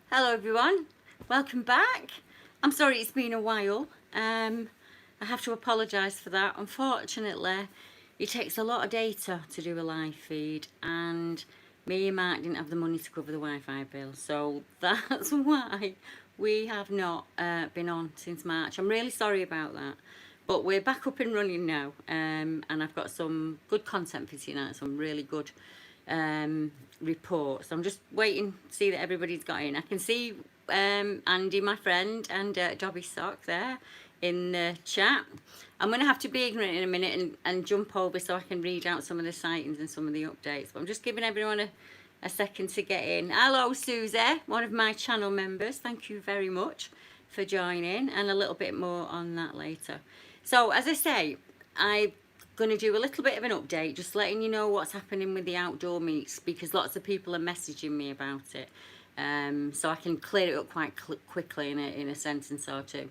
Hello everyone, welcome back. I'm sorry it's been a while. I have to apologise for that. Unfortunately, it takes a lot of data to do a live feed, and me and Mark didn't have the money to cover the Wi-Fi bill, so that's why we have not been on since March. I'm really sorry about that, but we're back up and running now, and I've got some good content for tonight, some really good reports. I'm just waiting to see that everybody's got in. I can see Andy, my friend, and Dobby Sock there in the chat. I'm going to have to be ignorant in a minute and jump over so I can read out some of the sightings and some of the updates. But I'm just giving everyone a second to get in. Hello, Susie, one of my channel members. Thank you very much for joining, and a little bit more on that later. So, as I say, I'm going to do a little bit of an update, just letting you know what's happening with the outdoor meets, because lots of people are messaging me about it. So I can clear it up quite quickly in a sentence or two.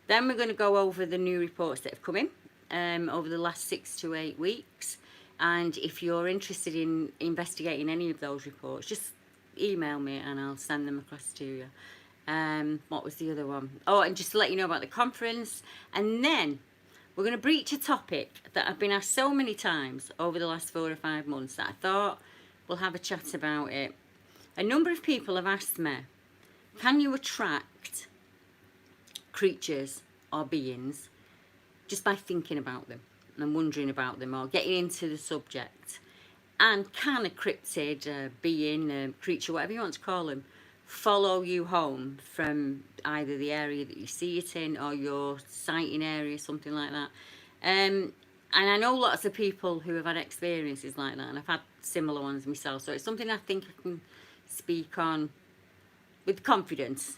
Then we're going to go over the new reports that have come in over the last 6 to 8 weeks. And if you're interested in investigating any of those reports, just email me and I'll send them across to you. What was the other one? Oh, and just to let you know about the conference. And then we're going to breach a topic that I've been asked so many times over the last 4 or 5 months that I thought we'll have a chat about it. A number of people have asked me, can you attract creatures or beings just by thinking about them and wondering about them or getting into the subject? And can a cryptid, being, creature, whatever you want to call them, follow you home from either the area that you see it in or your sighting area, something like that? And I know lots of people who have had experiences like that, and I've had similar ones myself, so it's something I think I can speak on with confidence,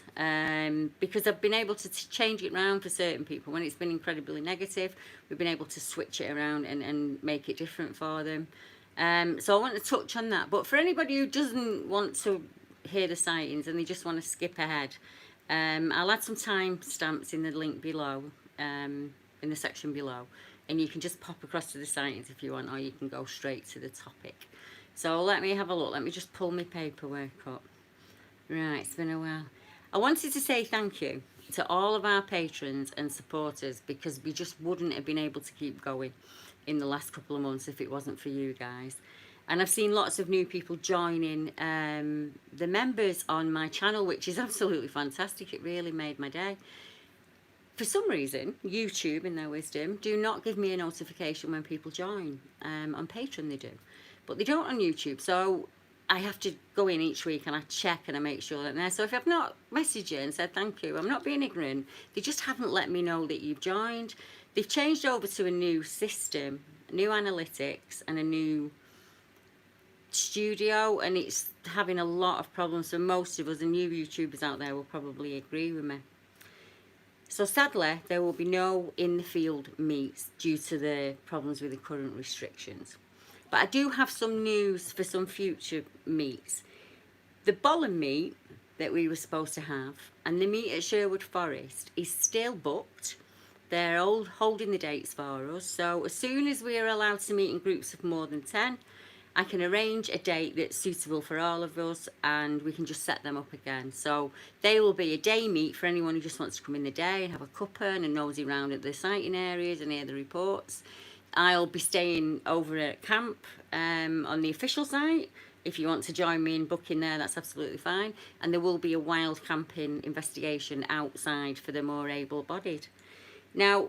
because I've been able to change it around for certain people. When it's been incredibly negative, we've been able to switch it around and make it different for them. So I want to touch on that. But for anybody who doesn't want to hear the sightings and they just want to skip ahead, I'll add some timestamps in the link below, in the section below, and you can just pop across to the sightings if you want, or you can go straight to the topic. So let me have a look. Let me just pull my paperwork up. Right, it's been a while. I wanted to say thank you to all of our patrons and supporters, because we just wouldn't have been able to keep going in the last couple of months if it wasn't for you guys. And I've seen lots of new people joining the members on my channel, which is absolutely fantastic. It really made my day. For some reason, YouTube, in their wisdom, do not give me a notification when people join. On Patreon they do, but they don't on YouTube. So I have to go in each week and I check and I make sure that they're there. So if I've not messaged you and said thank you, I'm not being ignorant. They just haven't let me know that you've joined. They've changed over to a new system, new analytics, and a new studio, and it's having a lot of problems for most of us, and new YouTubers out there will probably agree with me. So sadly, there will be no in the field meets due to the problems with the current restrictions. But I do have some news for some future meets. The Bollen meet that we were supposed to have and the meet at Sherwood Forest is still booked. They're all holding the dates for us. So as soon as we are allowed to meet in groups of more than 10, I can arrange a date that's suitable for all of us, and we can just set them up again. So they will be a day meet for anyone who just wants to come in the day and have a cuppa and nosy around at the sighting areas and hear the reports. I'll be staying over at camp on the official site. If you want to join me in booking there, that's absolutely fine. And there will be a wild camping investigation outside for the more able-bodied. Now,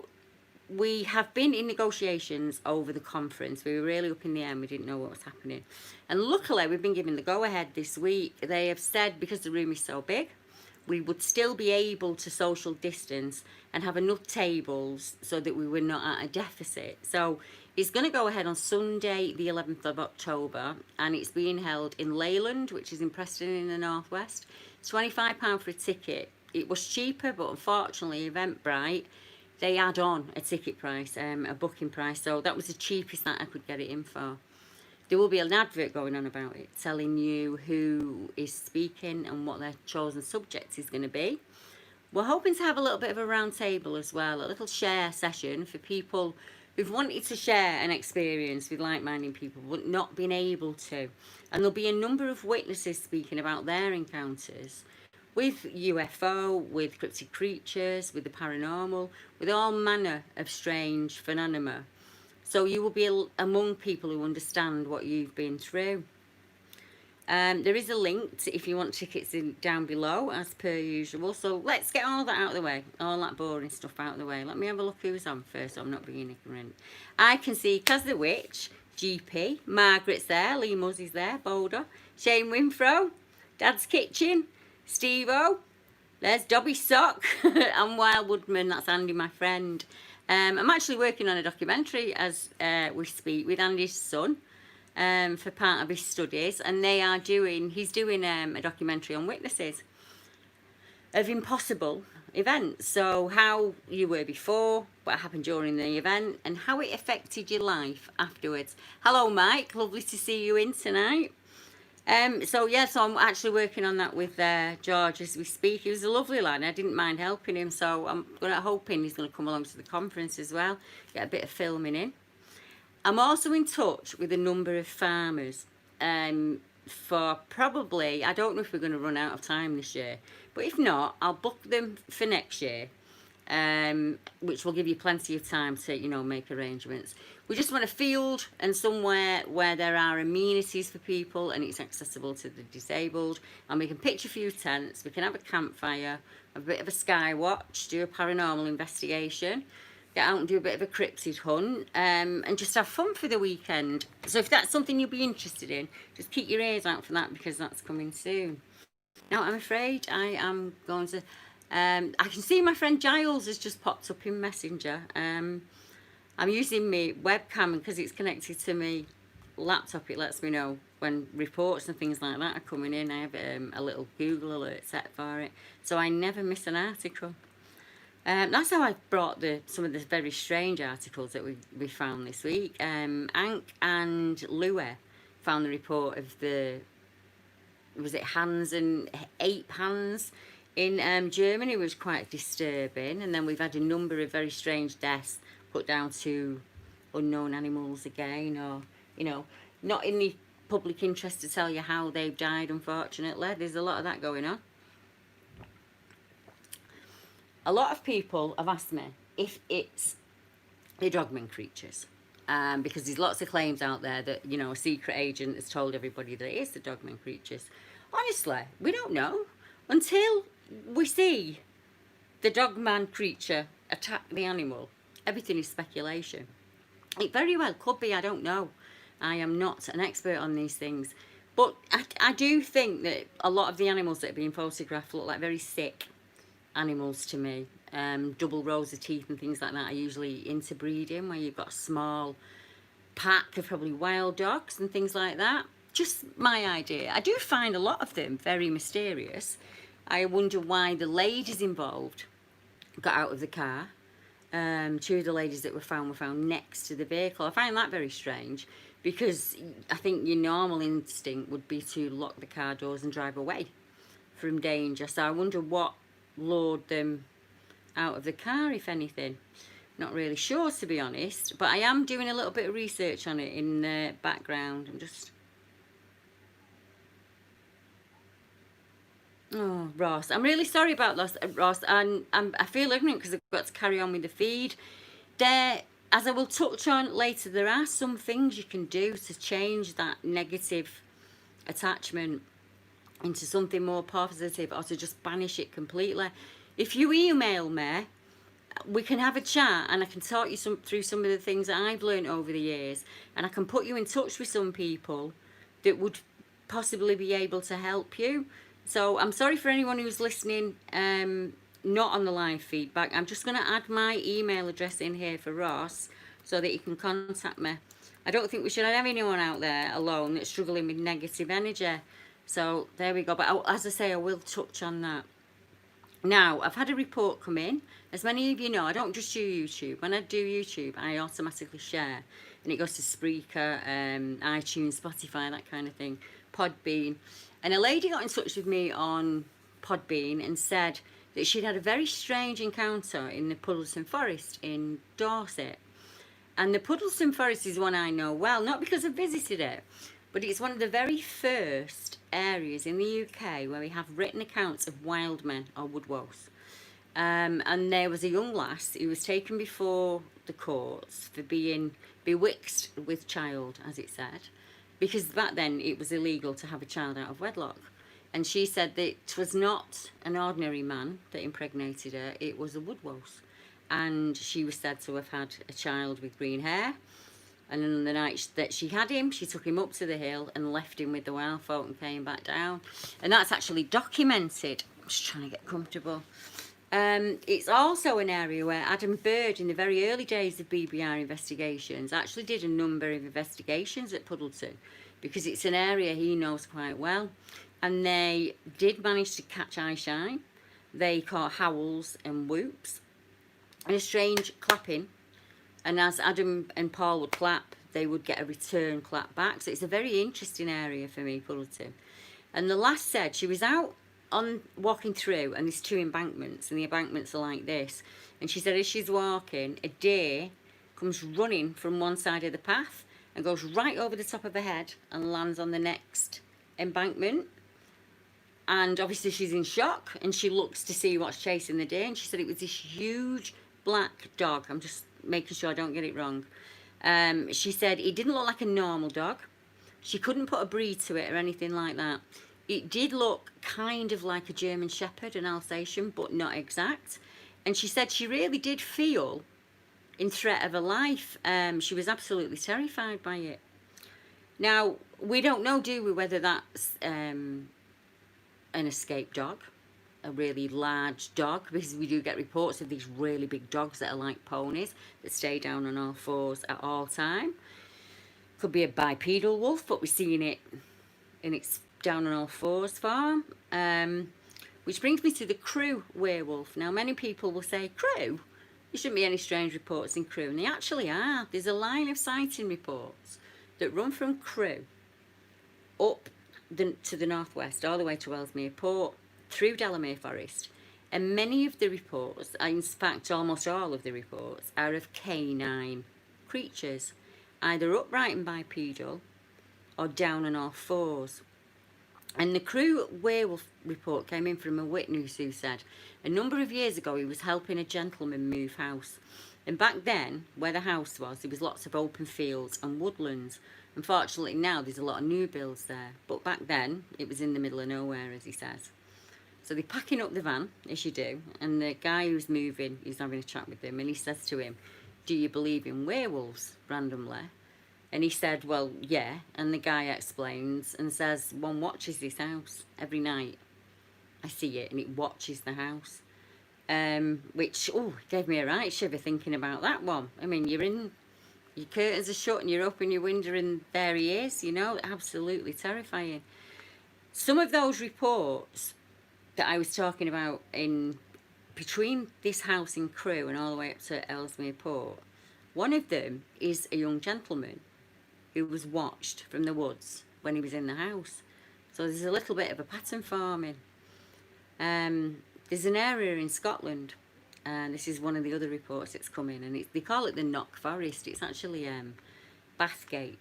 we have been in negotiations over the conference. We were really up in the air and we didn't know what was happening. And luckily, we've been given the go-ahead this week. They have said, because the room is so big, we would still be able to social distance and have enough tables so that we were not at a deficit. So it's going to go ahead on Sunday, the 11th of October, and it's being held in Leyland, which is in Preston in the northwest. It's £25 for a ticket. It was cheaper, but unfortunately, Eventbrite, they add on a ticket price, a booking price, so that was the cheapest that I could get it in for. There will be an advert going on about it, telling you who is speaking and what their chosen subject is going to be. We're hoping to have a little bit of a round table as well, a little share session for people who've wanted to share an experience with like-minded people but not been able to. And there'll be a number of witnesses speaking about their encounters with UFO, with cryptid creatures, with the paranormal, with all manner of strange phenomena. So you will be among people who understand what you've been through. There is a link if you want tickets down below, as per usual. So let's get all that out of the way, all that boring stuff out of the way. Let me have a look who's on first, so I'm not being ignorant. I can see Kaz the Witch, GP, Margaret's there, Lee Muzzy's there, Boulder, Shane Winfro, Dad's Kitchen, Steve-O, there's Dobby Sock, and Wild Woodman, that's Andy, my friend. I'm actually working on a documentary as we speak with Andy's son. For part of his studies, and he's doing a documentary on witnesses of impossible events. So how you were before, what happened during the event, and how it affected your life afterwards. Hello Mike, lovely to see you in tonight. So I'm actually working on that with George as we speak. He was a lovely lad, I didn't mind helping him, so I'm hoping he's going to come along to the conference as well, get a bit of filming in. I'm also in touch with a number of farmers for probably, I don't know if we're going to run out of time this year, but if not, I'll book them for next year, which will give you plenty of time to, make arrangements. We just want a field and somewhere where there are amenities for people and it's accessible to the disabled, and we can pitch a few tents, we can have a campfire, a bit of a sky watch, do a paranormal investigation, get out and do a bit of a cryptid hunt, and just have fun for the weekend. So if that's something you'll be interested in, just keep your ears out for that, because that's coming soon. Now, I'm afraid I am going to... I can see my friend Giles has just popped up in Messenger. I'm using my webcam, and because it's connected to my laptop, it lets me know when reports and things like that are coming in. I have a little Google alert set for it, so I never miss an article. That's how I brought some of the very strange articles that we found this week. Ank and Lua found the report of was it hands and ape hands in Germany, which was quite disturbing. And then we've had a number of very strange deaths put down to unknown animals again, or, not in the public interest to tell you how they've died, unfortunately. There's a lot of that going on. A lot of people have asked me if it's the dogman creatures, because there's lots of claims out there that, a secret agent has told everybody that it is the dogman creatures. Honestly, we don't know until we see the dogman creature attack the animal. Everything is speculation. It very well could be, I don't know. I am not an expert on these things, but I do think that a lot of the animals that are being photographed look like very sick animals to me. Double rows of teeth and things like that are usually interbreeding, where you've got a small pack of probably wild dogs and things like that. Just my idea. I do find a lot of them very mysterious. I wonder why the ladies involved got out of the car. Two of the ladies that were found next to the vehicle. I find that very strange, because I think your normal instinct would be to lock the car doors and drive away from danger. So I wonder what lured them out of the car, if anything. Not really sure, to be honest, but I am doing a little bit of research on it in the background. I'm just... Oh, Ross, I'm really sorry about this, Ross, and I feel ignorant because I've got to carry on with the feed. There, as I will touch on later, there are some things you can do to change that negative attachment into something more positive, or to just banish it completely. If you email me, we can have a chat, and I can talk you through some of the things that I've learned over the years, and I can put you in touch with some people that would possibly be able to help you. So I'm sorry for anyone who's listening, not on the live feedback. I'm just going to add my email address in here for Ross so that you can contact me. I don't think we should have anyone out there alone that's struggling with negative energy. So there we go. But as I say, I will touch on that. Now, I've had a report come in. As many of you know, I don't just do YouTube. When I do YouTube, I automatically share. And it goes to Spreaker, iTunes, Spotify, that kind of thing, Podbean. And a lady got in touch with me on Podbean and said that she'd had a very strange encounter in the Puddleston Forest in Dorset. And the Puddleston Forest is one I know well, not because I've visited it, but it's one of the very first areas in the UK where we have written accounts of wild men or woodwose. And there was a young lass who was taken before the courts for being bewitched with child, as it said, because back then it was illegal to have a child out of wedlock. And she said that it was not an ordinary man that impregnated her, it was a woodwose. And she was said to have had a child with green hair. And on the night that she had him, she took him up to the hill and left him with the wild folk and came back down. And that's actually documented. I'm just trying to get comfortable. It's also an area where Adam Bird, in the very early days of BBR investigations, actually did a number of investigations at Puddleton, because it's an area he knows quite well. And they did manage to catch eyeshine. They caught howls and whoops and a strange clapping. And as Adam and Paul would clap, they would get a return clap back. So it's a very interesting area for me, Puddleton. And the lass said she was out on walking through, and there's two embankments, and the embankments are like this. And she said as she's walking, a deer comes running from one side of the path and goes right over the top of her head and lands on the next embankment. And obviously she's in shock, and she looks to see what's chasing the deer, and she said it was this huge black dog. I'm just making sure I don't get it wrong. She said it didn't look like a normal dog. She couldn't put a breed to it or anything like that. It did look kind of like a German Shepherd, an Alsatian, but not exact. And she said she really did feel in threat of her life. She was absolutely terrified by it. Now, we don't know, do we, whether that's an escaped dog, a really large dog, because we do get reports of these really big dogs that are like ponies that stay down on all fours at all time. Could be a bipedal wolf, but we're seeing it in its down on all fours farm. Which brings me to the Crewe werewolf. Now, many people will say, Crewe? There shouldn't be any strange reports in Crewe, and they actually are. There's a line of sighting reports that run from Crewe up to the northwest, all the way to Ellesmere Port, through Delamere Forest. And many of the reports, in fact almost all of the reports, are of canine creatures, either upright and bipedal or down on all fours. And the Crewe werewolf report came in from a witness who said a number of years ago he was helping a gentleman move house. And back then, where the house was, there was lots of open fields and woodlands. Unfortunately now there's a lot of new builds there, but back then it was in the middle of nowhere, as he says. So they're packing up the van, as you do, and the guy who's moving is having a chat with him, and he says to him, do you believe in werewolves, randomly? And he said, well, yeah. And the guy explains and says, one watches this house every night. I see it, and it watches the house. Which, gave me a right shiver thinking about that one. I mean, you're in, your curtains are shut and you're up in your window and there he is, you know, absolutely terrifying. Some of those reports that I was talking about in between this house in Crewe and all the way up to Ellesmere Port, one of them is a young gentleman who was watched from the woods when he was in the house. So there's a little bit of a pattern forming. There's an area in Scotland, and this is one of the other reports that's come in, and they call it the Knock Forest. It's actually Bathgate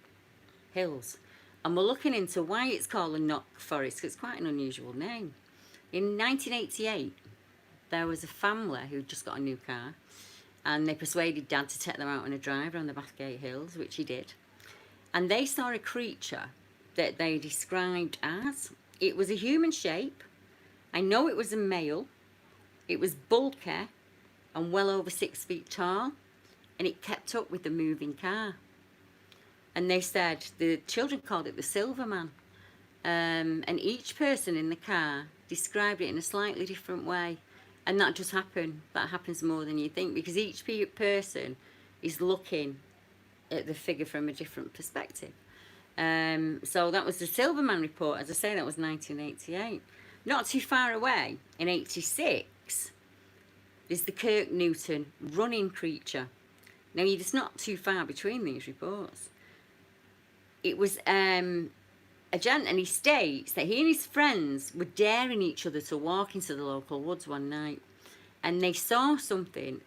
Hills. And we're looking into why it's called the Knock Forest, because it's quite an unusual name. In 1988, there was a family who just got a new car, and they persuaded Dad to take them out on a drive around the Bathgate Hills, which he did. And they saw a creature that they described as, it was a human shape. I know it was a male. It was bulky and well over 6 feet tall, and it kept up with the moving car. And they said, the children called it the Silver Man. And each person in the car described it in a slightly different way. And that just happened. That happens more than you think, because each person is looking at the figure from a different perspective. So that was the Silverman report. As I say, that was 1988. Not too far away, in 86, there's the Kirk Newton running creature. Now, it's not too far between these reports. It was a gent, and he states that he and his friends were daring each other to walk into the local woods one night, and they saw something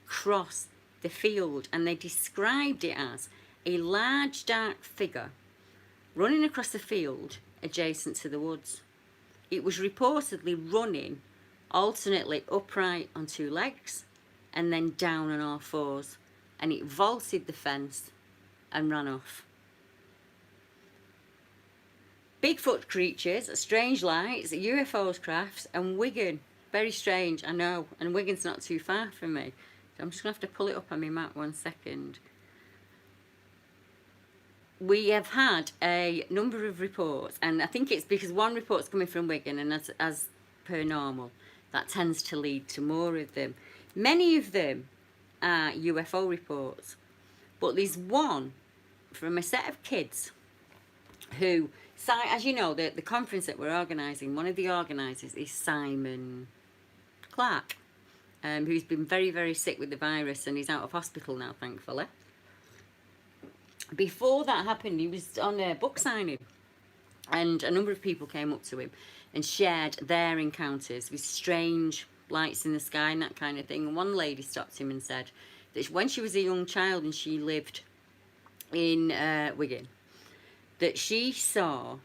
cross the field, and they described it as a large dark figure running across the field adjacent to the woods. It was reportedly running alternately upright on two legs and then down on all fours, and it vaulted the fence and ran off. Bigfoot creatures, strange lights, UFOs crafts, and Wigan. Very strange, I know, and Wigan's not too far from me. So I'm just going to have to pull it up on my map 1 second. We have had a number of reports, and I think it's because one report's coming from Wigan, and as per normal, that tends to lead to more of them. Many of them are UFO reports, but there's one from a set of kids who, as you know, the conference that we're organising, one of the organisers is Simon Clark, who's been very, very sick with the virus, and he's out of hospital now, thankfully. Before that happened, he was on a book signing, and a number of people came up to him and shared their encounters with strange lights in the sky and that kind of thing. And one lady stopped him and said that when she was a young child and she lived in Wigan, that she saw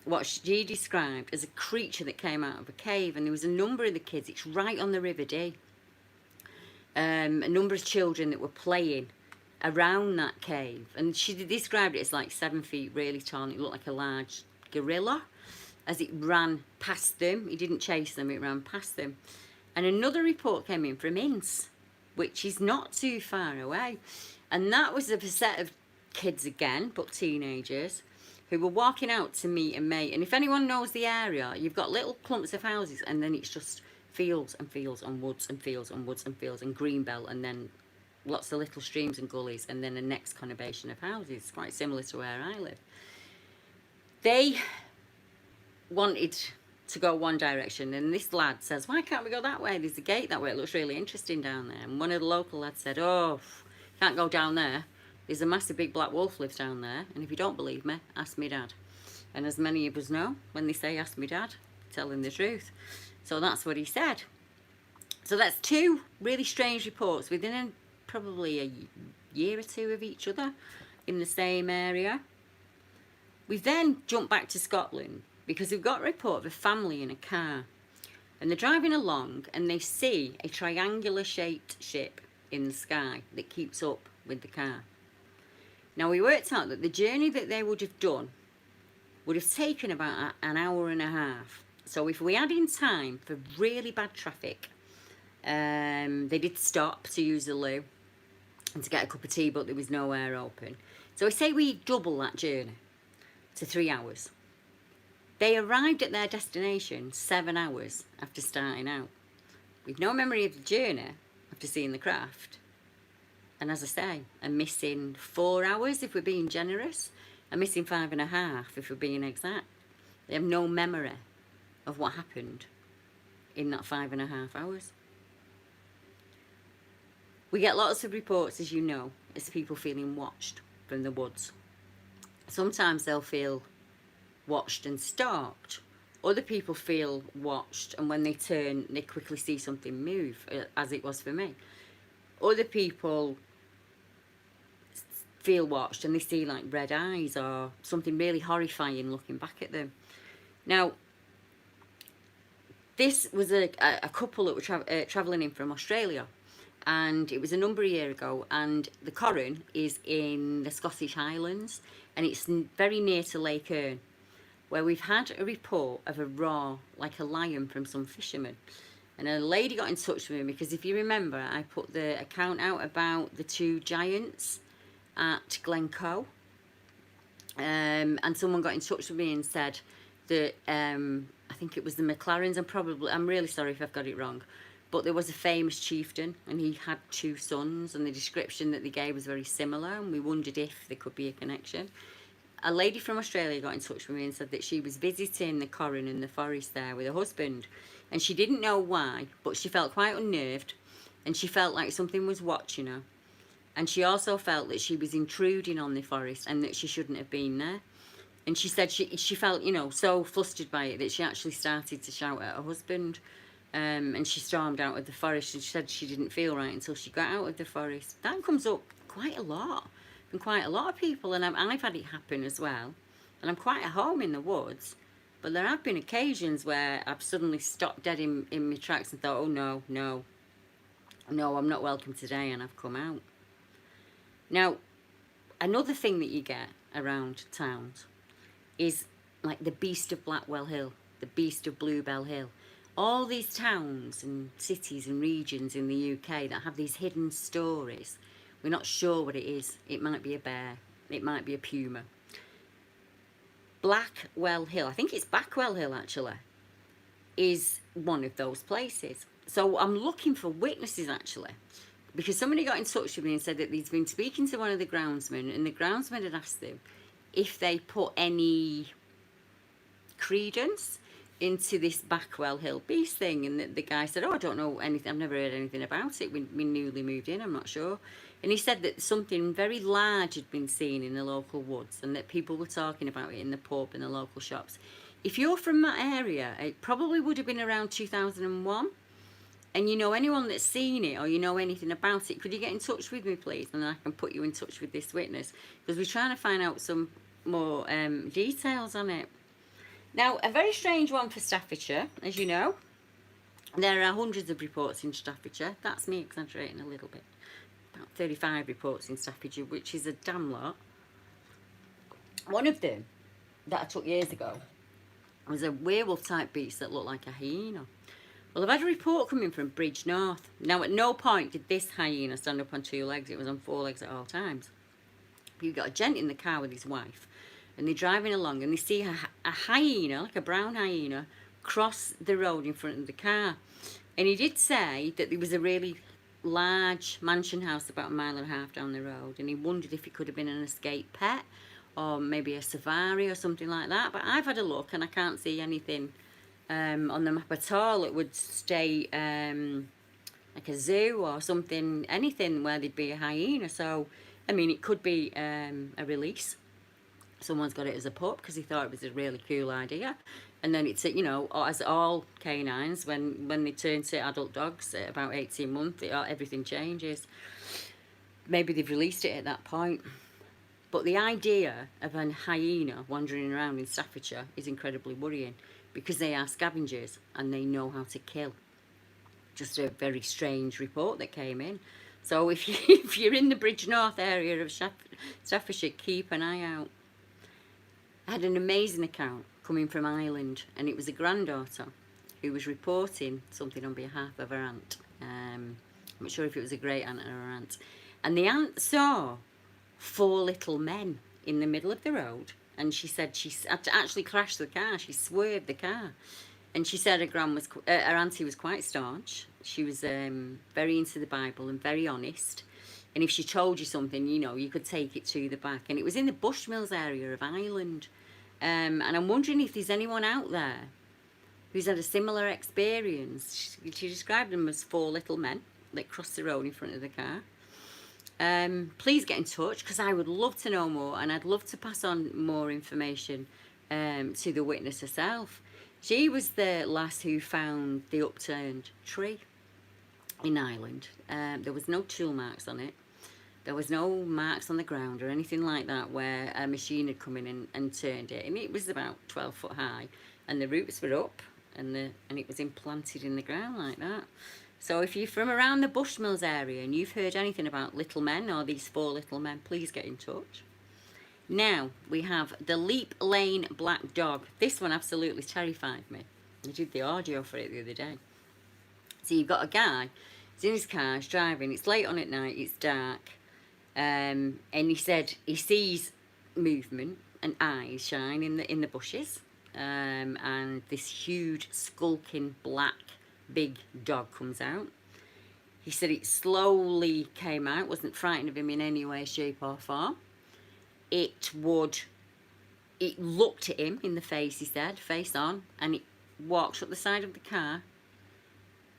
what she described as a creature that came out of a cave, and there was a number of the kids, it's right on the River Dee, a number of children that were playing around that cave, and she described it as like 7 feet, really tall, and it looked like a large gorilla as it ran past them. It didn't chase them, it ran past them. And another report came in from Ince, which is not too far away, and that was a set of kids again, but teenagers, who were walking out to meet a mate. And if anyone knows the area, you've got little clumps of houses, and then it's just fields and fields and woods and fields and woods and fields and greenbelt, and then lots of little streams and gullies, and then the next conurbation of houses, quite similar to where I live. They wanted to go one direction, and this lad says, why can't we go that way? There's a gate that way, it looks really interesting down there. And one of the local lads said, oh, can't go down there. There's a massive big black wolf lives down there, and if you don't believe me, ask me dad. And as many of us know, when they say ask me dad, telling the truth. So that's what he said. So that's two really strange reports within probably a year or two of each other in the same area. We then jump back to Scotland because we've got a report of a family in a car, and they're driving along and they see a triangular shaped ship in the sky that keeps up with the car. Now, we worked out that the journey that they would have done would have taken about an hour and a half. So if we add in time for really bad traffic, they did stop to use the loo and to get a cup of tea, but there was nowhere open. So I say we double that journey to 3 hours. They arrived at their destination 7 hours after starting out, with no memory of the journey after seeing the craft. And as I say, I'm missing 4 hours if we're being generous. I'm missing 5.5 if we're being exact. They have no memory of what happened in that 5.5 hours. We get lots of reports, as you know, as people feeling watched from the woods. Sometimes they'll feel watched and stalked. Other people feel watched, and when they turn, they quickly see something move, as it was for me. Other people feel watched and they see like red eyes or something really horrifying looking back at them. Now, this was a couple that were travelling in from Australia, and it was a number of years ago, and the Corran is in the Scottish Highlands, and it's very near to Lake Erne, where we've had a report of a roar like a lion from some fishermen. And a lady got in touch with me because, if you remember, I put the account out about the two giants at Glencoe, and someone got in touch with me and said that I think it was the McLarens, I'm really sorry if I've got it wrong, but there was a famous chieftain and he had 2 sons, and the description that they gave was very similar, and we wondered if there could be a connection. A lady from Australia got in touch with me and said that she was visiting the Corran in the forest there with her husband, and she didn't know why, but she felt quite unnerved, and she felt like something was watching her. And she also felt that she was intruding on the forest and that she shouldn't have been there. And she said she felt, you know, so flustered by it that she actually started to shout at her husband. And she stormed out of the forest, and she said she didn't feel right until she got out of the forest. That comes up quite a lot from quite a lot of people, and I've had it happen as well. and I'm quite at home in the woods. But there have been occasions where I've suddenly stopped dead in my tracks and thought, oh no, no, no, I'm not welcome today, and I've come out. Now, another thing that you get around towns is like the Beast of Blackwell Hill, the Beast of Bluebell Hill. All these towns and cities and regions in the UK that have these hidden stories. We're not sure what it is. It might be a bear. It might be a puma. Blackwell Hill, I think it's Backwell Hill actually, is one of those places. So I'm looking for witnesses actually, because somebody got in touch with me and said that he's been speaking to one of the groundsmen, and the groundsman had asked them if they put any credence into this Backwell Hill Beast thing, and the guy said, oh, I don't know anything, I've never heard anything about it, we newly moved in, I'm not sure. And he said that something very large had been seen in the local woods, and that people were talking about it in the pub and the local shops. If you're from that area, it probably would have been around 2001, and you know anyone that's seen it, or you know anything about it, could you get in touch with me please, and I can put you in touch with this witness, because we're trying to find out some more details on it. Now, a very strange one for Staffordshire, as you know. There are hundreds of reports in Staffordshire. That's me exaggerating a little bit. About 35 reports in Staffordshire, which is a damn lot. One of them that I took years ago was a werewolf-type beast that looked like a hyena. Well, I've had a report coming from Bridge North. Now, at no point did this hyena stand up on 2 legs. It was on 4 legs at all times. You've got a gent in the car with his wife, and they're driving along, and they see a hyena, like a brown hyena, cross the road in front of the car. And he did say that there was a really large mansion house about 1.5 miles down the road, and he wondered if it could have been an escaped pet, or maybe a safari or something like that. But I've had a look, and I can't see anything on the map at all. It would stay like a zoo or something, anything where there'd be a hyena. So, I mean, it could be a release. Someone's got it as a pup because he thought it was a really cool idea. And then it's, you know, as all canines, when they turn to adult dogs at about 18 months, everything changes. Maybe they've released it at that point. But the idea of a hyena wandering around in Staffordshire is incredibly worrying, because they are scavengers and they know how to kill. Just a very strange report that came in. So if you're in the Bridge North area of Staffordshire, keep an eye out. I had an amazing account coming from Ireland, and it was a granddaughter who was reporting something on behalf of her aunt. I'm not sure if it was a great aunt or her aunt. And the aunt saw 4 little men in the middle of the road, and she said she had to actually crash the car. She swerved the car, and she said her auntie was quite staunch. She was very into the Bible and very honest. And if she told you something, you know, you could take it to the back. And it was in the Bushmills area of Ireland. And I'm wondering if there's anyone out there who's had a similar experience. She described them as 4 little men that crossed the road in front of the car. Please get in touch, because I would love to know more, and I'd love to pass on more information to the witness herself. She was the lass who found the upturned tree in Ireland. There was no tool marks on it. There was no marks on the ground or anything like that where a machine had come in and turned it. And it was about 12 foot high, and the roots were up, and it was implanted in the ground like that. So if you're from around the Bushmills area and you've heard anything about little men, or these 4 little men, please get in touch. Now we have the Leap Lane Black Dog. This one absolutely terrified me. I did the audio for it the other day. So you've got a guy, he's in his car, he's driving, it's late on at night, it's dark, and he said he sees movement and eyes shine in the bushes, and this huge skulking black big dog comes out. He said it slowly came out, wasn't frightened of him in any way, shape or form. It looked at him in the face, he said, face on, and it walked up the side of the car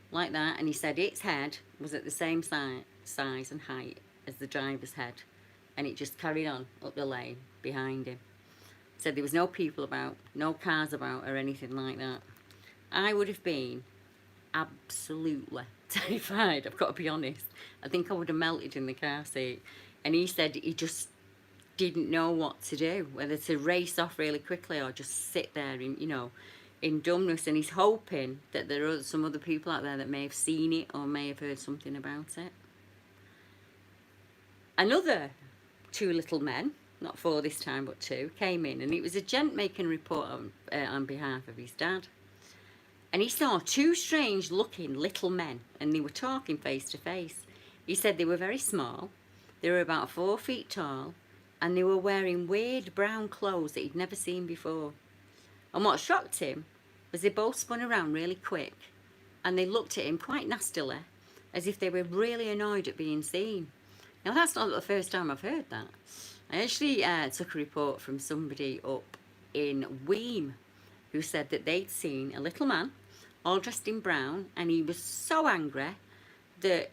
like that, and he said its head was at the same size and height as the driver's head, and it just carried on up the lane behind him. Said there was no people about, no cars about or anything like that. I would have been absolutely terrified, I've got to be honest. I think I would have melted in the car seat. And he said he just didn't know what to do, whether to race off really quickly or just sit there in, you know, in dumbness. And he's hoping that there are some other people out there that may have seen it or may have heard something about it. Another two little men, not four this time but two, came in, and it was a gent making a report on behalf of his dad. And he saw two strange looking little men, and they were talking face to face. He said they were very small, they were about 4 feet tall, and they were wearing weird brown clothes that he'd never seen before. And what shocked him was they both spun around really quick, and they looked at him quite nastily, as if they were really annoyed at being seen. Now, that's not the first time I've heard that. I actually took a report from somebody up in Weem who said that they'd seen a little man all dressed in brown, and he was so angry that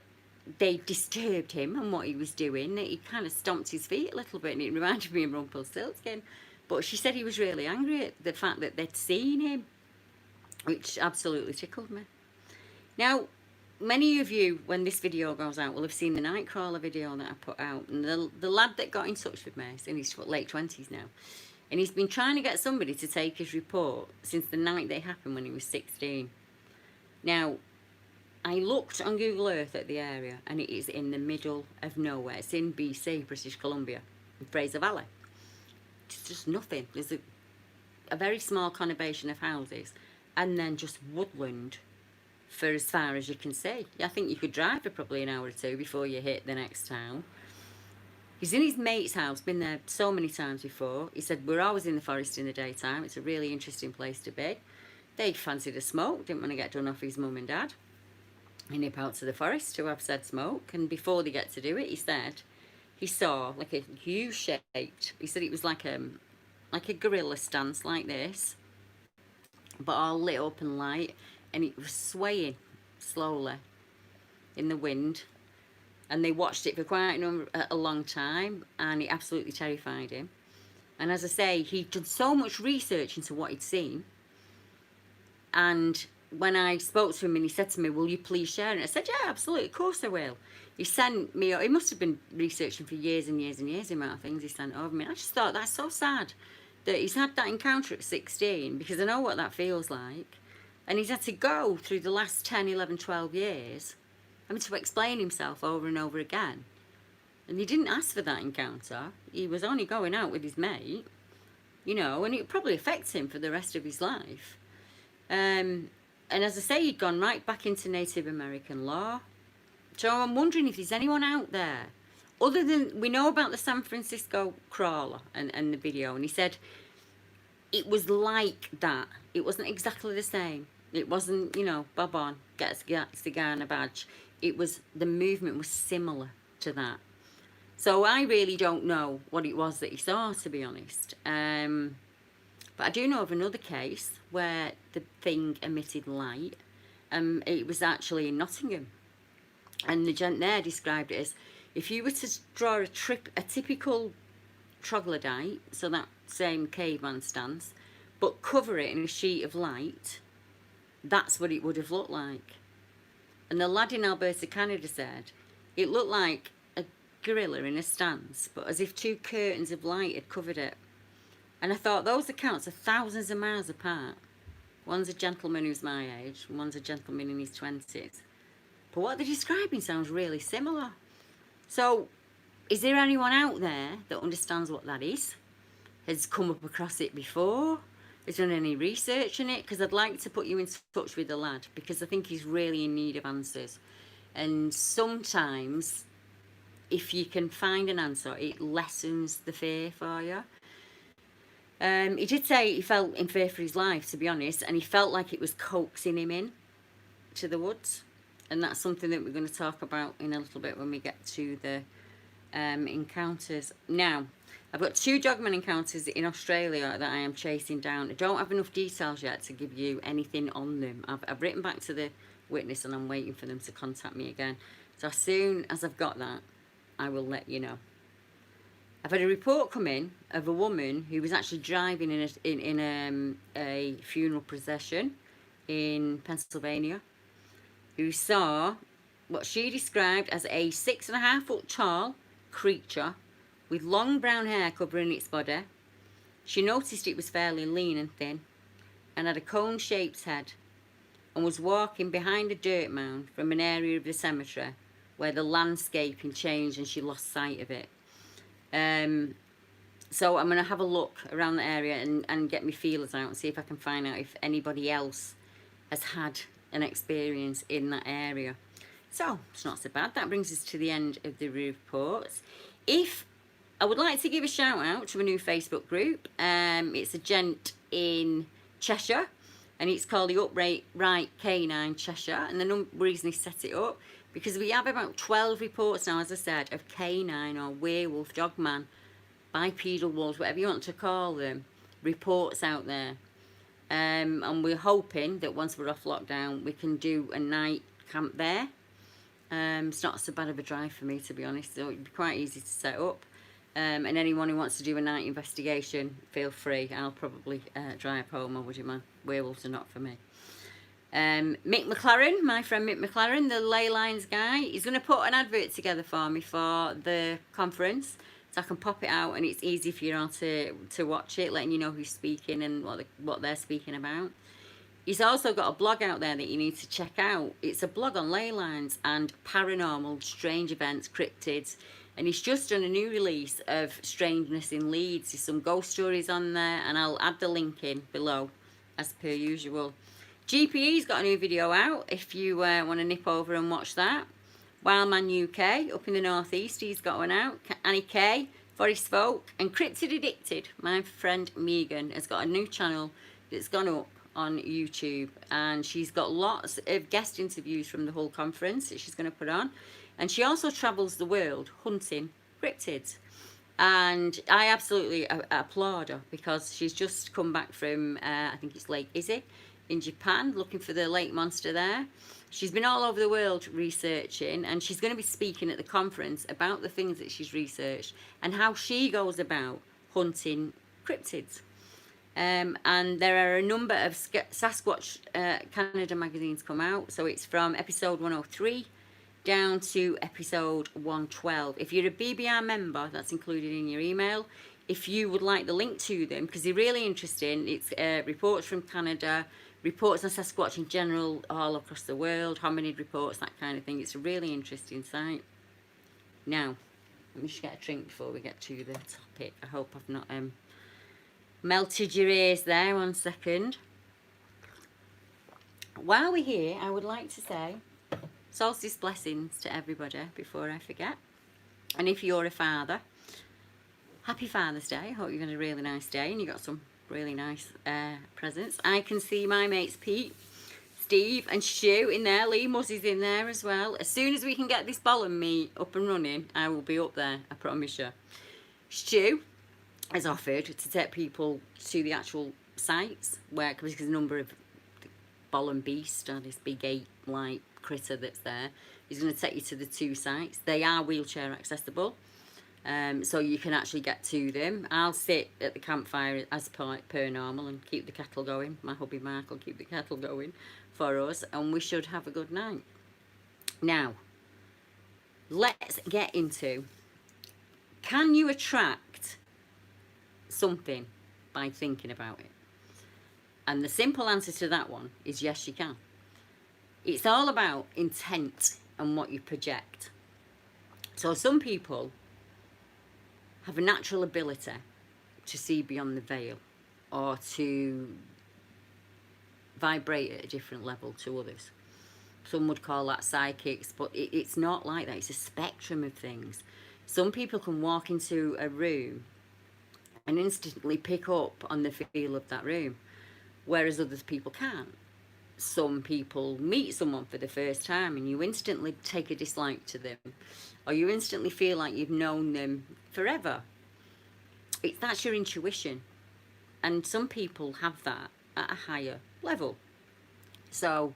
they disturbed him and what he was doing that he kind of stomped his feet a little bit, and it reminded me of Rumpelstiltskin. But she said he was really angry at the fact that they'd seen him, which absolutely tickled me. Now, many of you, when this video goes out, will have seen the Nightcrawler video that I put out. And the lad that got in touch with me is in his late 20s now. And he's been trying to get somebody to take his report since the night they happened when he was 16. Now, I looked on Google Earth at the area, and it is in the middle of nowhere. It's in BC, British Columbia, in Fraser Valley. It's just nothing. There's a very small conurbation of houses, and then just woodland for as far as you can see. I think you could drive for probably an hour or two before you hit the next town. He's in his mate's house, been there so many times before. He said, we're always in the forest in the daytime. It's a really interesting place to be. They fancied a smoke, didn't want to get done off his mum and dad. He nip out to the forest to have said smoke, and before they get to do it, he said he saw like a U-shaped, he said it was like a gorilla stance like this, but all lit up and light, and it was swaying slowly in the wind. And they watched it for quite a long time, and it absolutely terrified him. And as I say, he'd done so much research into what he'd seen, and when I spoke to him and he said to me, will you please share it? I said, yeah, absolutely, of course I will. He sent me, he must have been researching for years and years and years the amount of things he sent over me. I just thought that's so sad that he's had that encounter at 16, because I know what that feels like. And he's had to go through the last 10, 11, 12 years, having to explain himself over and over again. And he didn't ask for that encounter. He was only going out with his mate, you know, and it probably affects him for the rest of his life. And as I say, he'd gone right back into Native American law. So I'm wondering if there's anyone out there, other than, we know about the San Francisco crawler and the video, and he said it was like that. It wasn't exactly the same. It wasn't, you know, bob on, get a cigar and a badge. It was, the movement was similar to that. So I really don't know what it was that he saw, to be honest. But I do know of another case where the thing emitted light. It was actually in Nottingham. And the gent there described it as, if you were to draw a typical troglodyte, so that same caveman stance, but cover it in a sheet of light, that's what it would have looked like. And the lad in Alberta, Canada said, it looked like a gorilla in a stance, but as if two curtains of light had covered it. And I thought, those accounts are thousands of miles apart. One's a gentleman who's my age, and one's a gentleman in his 20s. But what they're describing sounds really similar. So, is there anyone out there that understands what that is? Has come up across it before? Has done any research on it? Because I'd like to put you in touch with the lad, because I think he's really in need of answers. And sometimes, if you can find an answer, it lessens the fear for you. He did say he felt in fear for his life, to be honest, and he felt like it was coaxing him in to the woods. And that's something that we're going to talk about in a little bit when we get to the encounters. Now, I've got 2 dogman encounters in Australia that I am chasing down. I don't have enough details yet to give you anything on them. I've written back to the witness, and I'm waiting for them to contact me again. So as soon as I've got that, I will let you know. I've had a report come in of a woman who was actually driving in a funeral procession in Pennsylvania, who saw what she described as a 6.5 foot tall creature with long brown hair covering its body. She noticed it was fairly lean and thin, and had a cone-shaped head, and was walking behind a dirt mound from an area of the cemetery where the landscaping changed and she lost sight of it. So I'm going to have a look around the area and get my feelers out and see if I can find out if anybody else has had an experience in that area. So it's not so bad. That brings us to the end of the reports. If I would like to give a shout out to a new Facebook group. It's a gent in Cheshire, and it's called the Upright Canine Cheshire. And the reason he set it up, because we have about 12 reports now, as I said, of canine or werewolf, dogman, bipedal wolves, whatever you want to call them, reports out there. And we're hoping that once we're off lockdown, we can do a night camp there. It's not so bad of a drive for me, to be honest, so it'd be quite easy to set up. And anyone who wants to do a night investigation, feel free. I'll probably drive home, I would imagine. Werewolves are not for me. Mick McLaren, my friend Mick McLaren, the Leyland guy, he's going to put an advert together for me for the conference, so I can pop it out and it's easy for you all to watch it, letting you know who's speaking and what they're speaking about. He's also got a blog out there that you need to check out. It's a blog on ley lines and paranormal, strange events, cryptids. And he's just done a new release of Strangeness in Leeds. There's some ghost stories on there, and I'll add the link in below, as per usual. GPE's got a new video out, if you want to nip over and watch that. Wildman UK, up in the northeast, he's got one out. Annie K, Forest Folk, and Cryptid Addicted, my friend Megan, has got a new channel that's gone up on YouTube, and she's got lots of guest interviews from the whole conference that she's going to put on. And she also travels the world hunting cryptids. And I absolutely applaud her, because she's just come back from, I think it's Lake Izzy in Japan, looking for the lake monster there. She's been all over the world researching, and she's going to be speaking at the conference about the things that she's researched and how she goes about hunting cryptids. And there are a number of Sasquatch Canada magazines come out. So it's from episode 103 down to episode 112. If you're a BBR member, that's included in your email. If you would like the link to them, because they're really interesting, it's reports from Canada, reports on Sasquatch in general all across the world, hominid reports, that kind of thing. It's a really interesting site. Now, let me just get a drink before we get to the topic. I hope I've not melted your ears there. 1 second. While we're here, I would like to say solstice blessings to everybody before I forget. And if you're a father, happy Father's Day. I hope you've had a really nice day and you got some really nice presents. I can see my mates Pete, Steve and Stu in there. Lee Muzzy's in there as well. As soon as we can get this ball and me up and running, I will be up there, I promise you. Stu has offered to take people to the actual sites where, because there's a number of ball and beast or this big ape-like critter that's there. He's going to take you to the 2 sites. They are wheelchair accessible, so you can actually get to them. I'll sit at the campfire as per normal and keep the kettle going. My hubby Mark will keep the kettle going for us, and we should have a good night. Now, let's get into, can you attract something by thinking about it? And the simple answer to that one is yes, you can. It's all about intent and what you project. So some people have a natural ability to see beyond the veil, or to vibrate at a different level to others. Some would call that psychics, but it's not like that. It's a spectrum of things. Some people can walk into a room and instantly pick up on the feel of that room, whereas other people can't. Some people meet someone for the first time and you instantly take a dislike to them, or you instantly feel like you've known them forever. That's your intuition, and some people have that at a higher level. So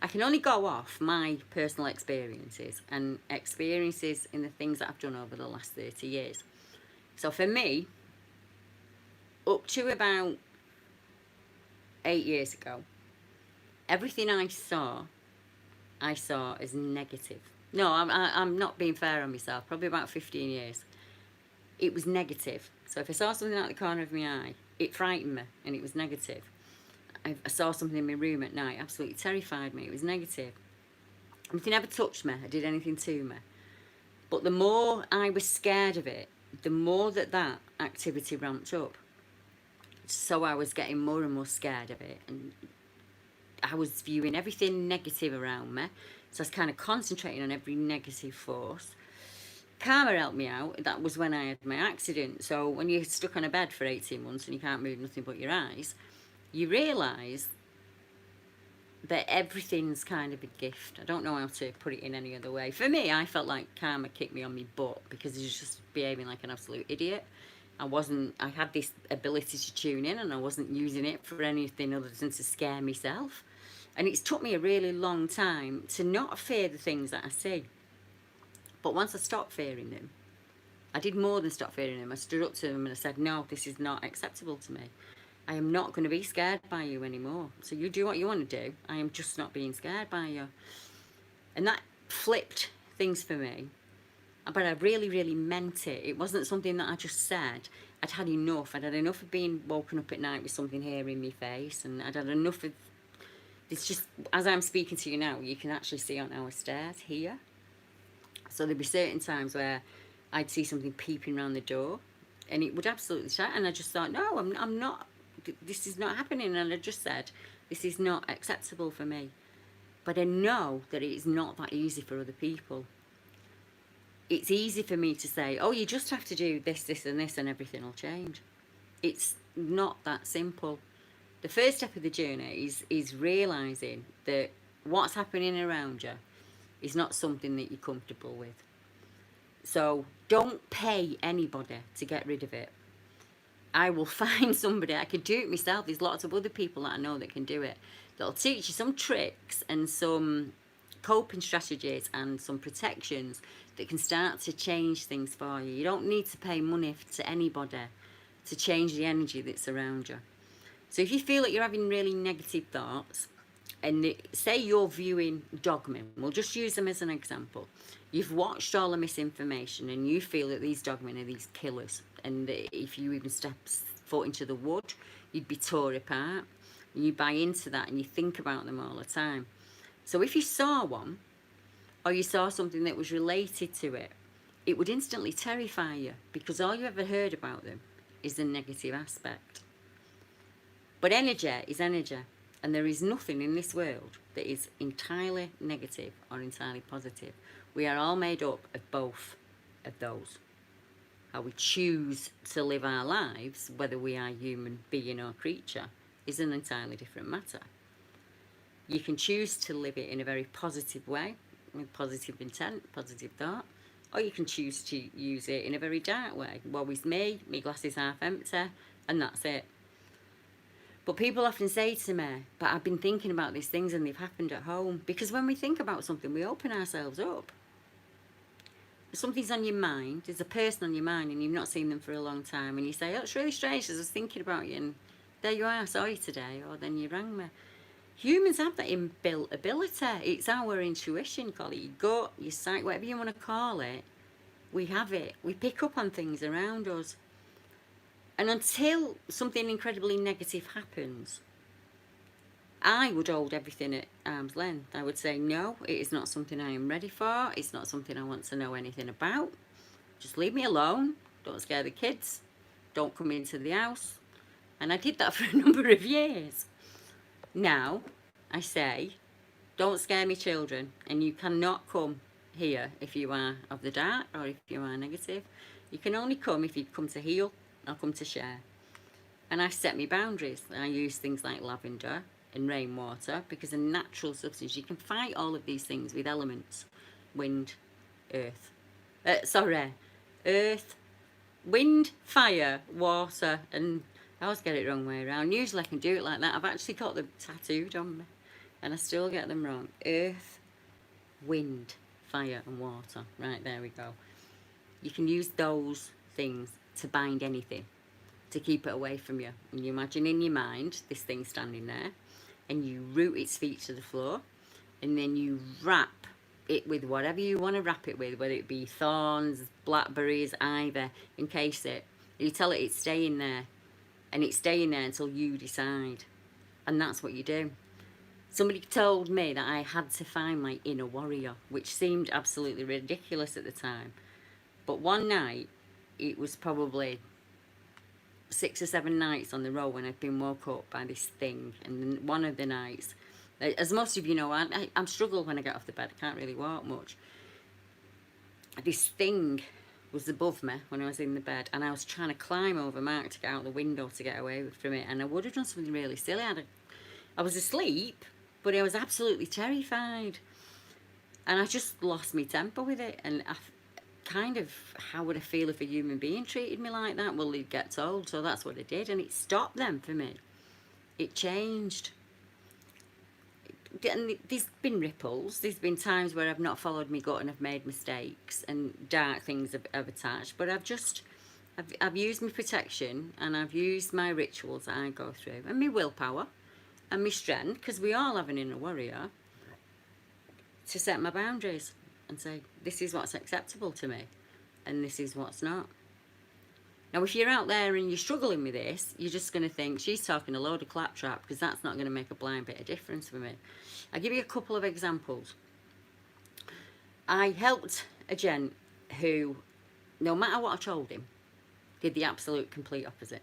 I can only go off my personal experiences and experiences in the things that I've done over the last 30 years. So for me, up to about 8 years ago, everything I saw as negative. No, I'm not being fair on myself. Probably about 15 years. it was negative. So if I saw something out the corner of my eye, it frightened me and it was negative. I saw something in my room at night, absolutely terrified me, it was negative. If it never touched me, it did anything to me. But the more I was scared of it, the more that activity ramped up. So I was getting more and more scared of it, and I was viewing everything negative around me. So I was kind of concentrating on every negative force. Karma helped me out. That was when I had my accident. So when you're stuck on a bed for 18 months and you can't move nothing but your eyes, you realise that everything's kind of a gift. I don't know how to put it in any other way. For me, I felt like karma kicked me on my butt because I was just behaving like an absolute idiot. I had this ability to tune in and I wasn't using it for anything other than to scare myself. And it's took me a really long time to not fear the things that I see. But once I stopped fearing them, I did more than stop fearing them. I stood up to them and I said, no, this is not acceptable to me. I am not going to be scared by you anymore. So you do what you want to do. I am just not being scared by you. And that flipped things for me. But I really, really meant it. It wasn't something that I just said. I'd had enough. I'd had enough of being woken up at night with something here in my face. And I'd had enough of... It's just, as I'm speaking to you now, you can actually see on our stairs here. So there'd be certain times where I'd see something peeping around the door. And it would absolutely shout. And I just thought, no, I'm not... This is not happening. And I just said, this is not acceptable for me. But I know that it is not that easy for other people. It's easy for me to say, oh, you just have to do this, this and this and everything will change. It's not that simple. The first step of the journey is realising that what's happening around you is not something that you're comfortable with. So don't pay anybody to get rid of it. I will find somebody. I could do it myself. There's lots of other people that I know that can do it. That'll teach you some tricks and some coping strategies and some protections that can start to change things for you. You don't need to pay money to anybody to change the energy that's around you. So if you feel that you're having really negative thoughts, and say you're viewing dogmen, we'll just use them as an example. You've watched all the misinformation and you feel that these dogmen are these killers, and that if you even step foot into the wood, you'd be torn apart. And you buy into that and you think about them all the time. So if you saw one, or you saw something that was related to it, it would instantly terrify you, because all you ever heard about them is the negative aspect. But energy is energy, and there is nothing in this world that is entirely negative or entirely positive. We are all made up of both of those. How we choose to live our lives, whether we are human being or creature, is an entirely different matter. You can choose to live it in a very positive way, with positive intent, positive thought, or you can choose to use it in a very dark way. Woe is me, my glass is half empty, and that's it. But people often say to me, but I've been thinking about these things and they've happened at home. Because when we think about something, we open ourselves up. Something's on your mind, there's a person on your mind and you've not seen them for a long time, and you say, oh, it's really strange because I was thinking about you and there you are, I saw you today, or then you rang me. Humans have that inbuilt ability. It's our intuition, call it your gut, your sight, whatever you want to call it. We have it. We pick up on things around us. And until something incredibly negative happens, I would hold everything at arm's length. I would say, no, it is not something I am ready for. It's not something I want to know anything about. Just leave me alone. Don't scare the kids. Don't come into the house. And I did that for a number of years. Now, I say, don't scare me, children. And you cannot come here if you are of the dark or if you are negative. You can only come if you come to heal or come to share. And I set my boundaries. I use things like lavender and rainwater because they're natural substances. You can fight all of these things with elements. Wind, earth. Earth, wind, fire, water, and I always get it the wrong way around. Usually I can do it like that. I've actually got them tattooed on me and I still get them wrong. Earth, wind, fire and water. Right, there we go. You can use those things to bind anything, to keep it away from you. And you imagine in your mind this thing standing there and you root its feet to the floor and then you wrap it with whatever you want to wrap it with, whether it be thorns, blackberries, ivy, encase it. You tell it it's staying there, and it's staying there until you decide. And that's what you do. Somebody told me that I had to find my inner warrior, which seemed absolutely ridiculous at the time. But one night, it was probably 6 or 7 nights on the row when I'd been woke up by this thing. And one of the nights, as most of you know, I'm struggle when I get off the bed. I can't really walk much. This thing was above me when I was in the bed, and I was trying to climb over Mark to get out the window to get away from it, and I would have done something really silly. I was asleep, but I was absolutely terrified, and I just lost my temper with it. And kind of, how would I feel if a human being treated me like that? Well, he'd get told, so that's what I did, and it stopped them for me. It changed. And there's been ripples. There's been times where I've not followed my gut and I've made mistakes and dark things have attached. But I've used my protection, and I've used my rituals that I go through, and my willpower and my strength, because we all have an inner warrior, to set my boundaries and say, this is what's acceptable to me and this is what's not. Now, if you're out there and you're struggling with this, you're just going to think, she's talking a load of claptrap, because that's not going to make a blind bit of difference for me. I'll give you a couple of examples. I helped a gent who, no matter what I told him, did the absolute complete opposite.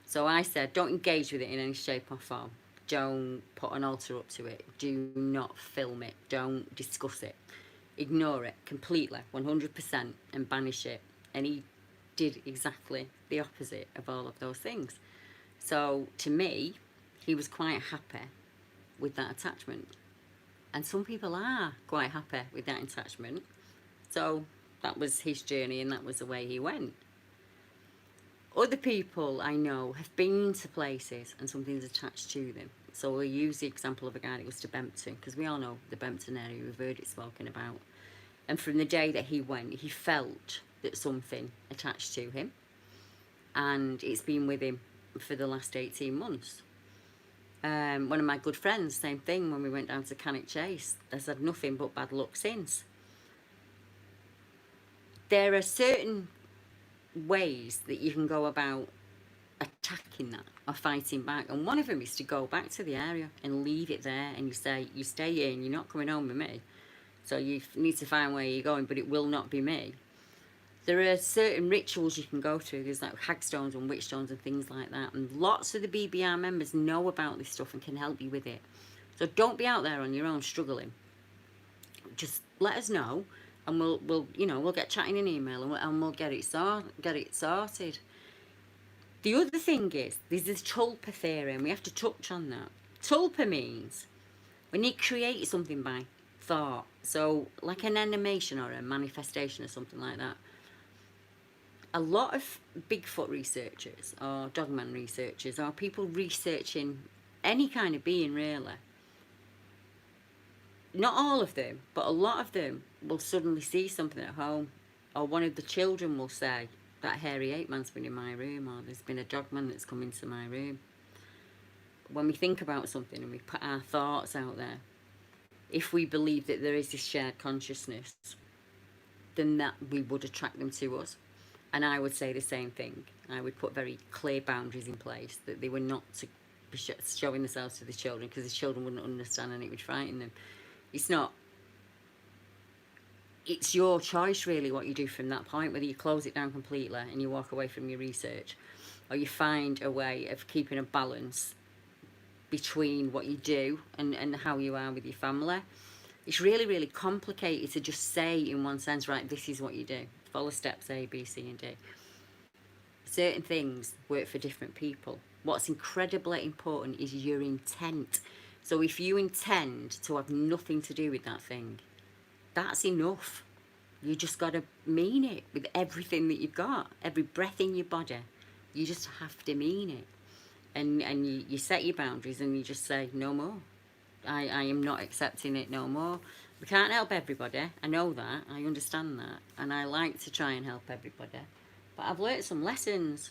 So I said, don't engage with it in any shape or form. Don't put an altar up to it. Do not film it. Don't discuss it. Ignore it completely, 100%, and banish it. And he did exactly the opposite of all of those things. So to me, he was quite happy with that attachment. And some people are quite happy with that attachment. So that was his journey, and that was the way he went. Other people I know have been to places and something's attached to them. So we'll use the example of a guy that was to Bempton, because we all know the Bempton area, we've heard it spoken about. And from the day that he went, he felt that something attached to him, and it's been with him for the last 18 months. One of my good friends, same thing, when we went down to Cannock Chase, has had nothing but bad luck since. There are certain ways that you can go about attacking that or fighting back, and one of them is to go back to the area and leave it there, and you say, you stay here and you're not coming home with me, so you need to find where you're going, but it will not be me. There are certain rituals you can go through. There's like hagstones and witchstones and things like that, and lots of the BBR members know about this stuff and can help you with it. So don't be out there on your own struggling. Just let us know, and we'll get chatting in email, and we'll get it sorted. The other thing is, there's this tulpa theory, and we have to touch on that. Tulpa means when you create something by thought, so like an animation or a manifestation or something like that. A lot of Bigfoot researchers or Dogman researchers or people researching any kind of being, really, not all of them, but a lot of them will suddenly see something at home, or one of the children will say, that hairy ape man's been in my room, or there's been a dogman that's come into my room. When we think about something and we put our thoughts out there, if we believe that there is this shared consciousness, then that we would attract them to us. And I would say the same thing. I would put very clear boundaries in place, that they were not to be showing themselves to the children, because the children wouldn't understand and it would frighten them. It's your choice, really, what you do from that point, whether you close it down completely and you walk away from your research, or you find a way of keeping a balance between what you do and how you are with your family. It's really, really complicated to just say in one sense, right, this is what you do. Follow steps A, B, C, and D. Certain things work for different people. What's incredibly important is your intent. So if you intend to have nothing to do with that thing, that's enough. You just got to mean it with everything that you've got, every breath in your body. You just have to mean it. And you set your boundaries, and you just say, no more. I am not accepting it no more. We can't help everybody. I know that. I understand that. And I like to try and help everybody. But I've learnt some lessons.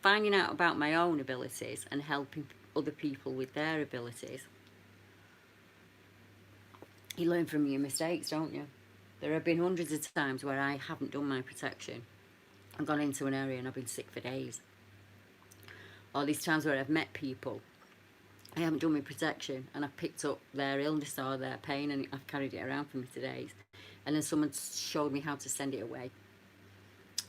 Finding out about my own abilities and helping other people with their abilities. You learn from your mistakes, don't you? There have been hundreds of times where I haven't done my protection. I've gone into an area and I've been sick for days. Or these times where I've met people, I haven't done my protection and I've picked up their illness or their pain and I've carried it around for me for days. And then someone showed me how to send it away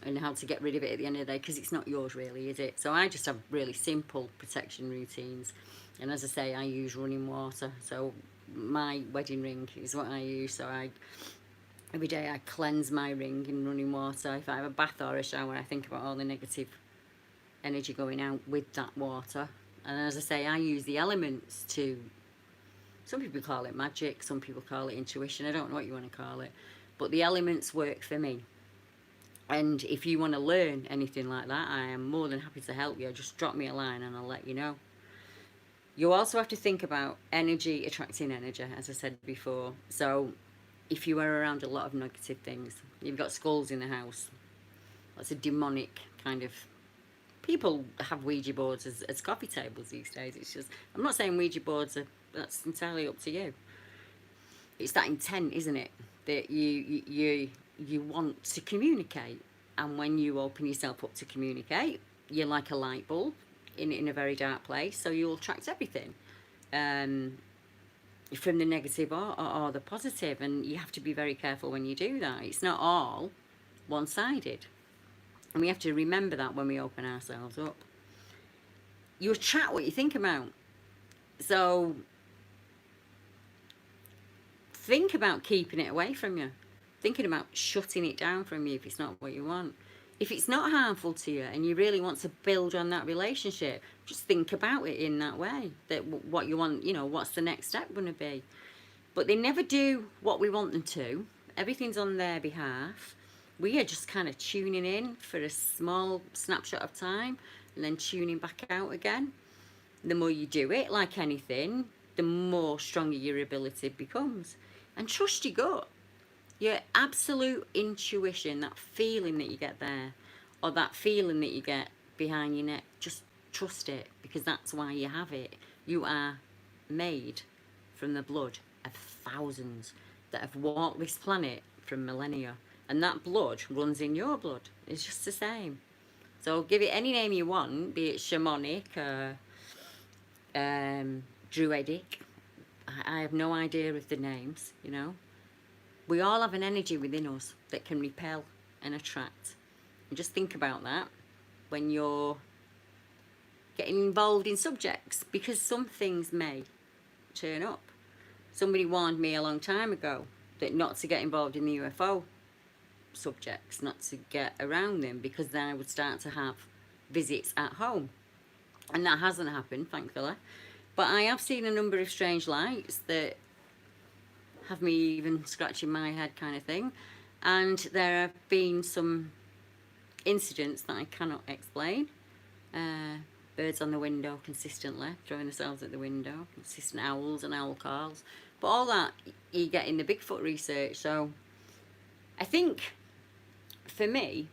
and how to get rid of it at the end of the day, because it's not yours really, is it? So I just have really simple protection routines. And as I say, I use running water. So my wedding ring is what I use. So every day I cleanse my ring in running water. If I have a bath or a shower, I think about all the negative energy going out with that water. And as I say, I use the elements to, some people call it magic, some people call it intuition, I don't know what you want to call it, but the elements work for me. And if you want to learn anything like that, I am more than happy to help you. Just drop me a line and I'll let you know. You also have to think about energy attracting energy, as I said before. So if you are around a lot of negative things, you've got skulls in the house, lots of demonic kind of, people have Ouija boards as coffee tables these days. It's just, I'm not saying Ouija boards are, that's entirely up to you. It's that intent, isn't it, that you want to communicate, and when you open yourself up to communicate, you're like a light bulb in a very dark place, so you'll attract everything, from the negative or the positive, and you have to be very careful when you do that. It's not all one-sided, and we have to remember that when we open ourselves up. You attract what you think about. So think about keeping it away from you. Thinking about shutting it down from you if it's not what you want. If it's not harmful to you and you really want to build on that relationship, just think about it in that way. That what you want, you know, what's the next step going to be? But they never do what we want them to. Everything's on their behalf. We are just kind of tuning in for a small snapshot of time and then tuning back out again. The more you do it, like anything, the more stronger your ability becomes. And trust your gut. Your absolute intuition, that feeling that you get there, or that feeling that you get behind your neck, just trust it, because that's why you have it. You are made from the blood of thousands that have walked this planet from millennia, and that blood runs in your blood. It's just the same. So give it any name you want, be it shamanic, druidic. I have no idea of the names, you know. We all have an energy within us that can repel and attract. And just think about that when you're getting involved in subjects, because some things may turn up. Somebody warned me a long time ago that not to get involved in the UFO subjects, not to get around them, because then I would start to have visits at home. And that hasn't happened, thankfully. But I have seen a number of strange lights that have me even scratching my head, kind of thing. And there have been some incidents that I cannot explain. Birds on the window consistently, throwing themselves at the window, consistent owls and owl calls. But all that you get in the Bigfoot research. So I think, for me,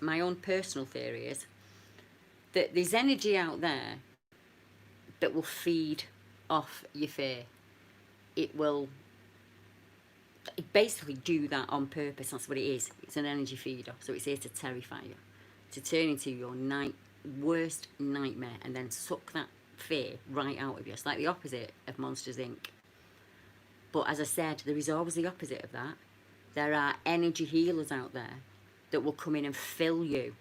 my own personal theory is that there's energy out there that will feed off your fear. It will basically do that on purpose. That's what it is. It's an energy feeder. So it's here to terrify you, to turn into your worst nightmare, and then suck that fear right out of you. It's like the opposite of Monsters Inc. But as I said, there is always the opposite of that. There are energy healers out there that will come in and fill you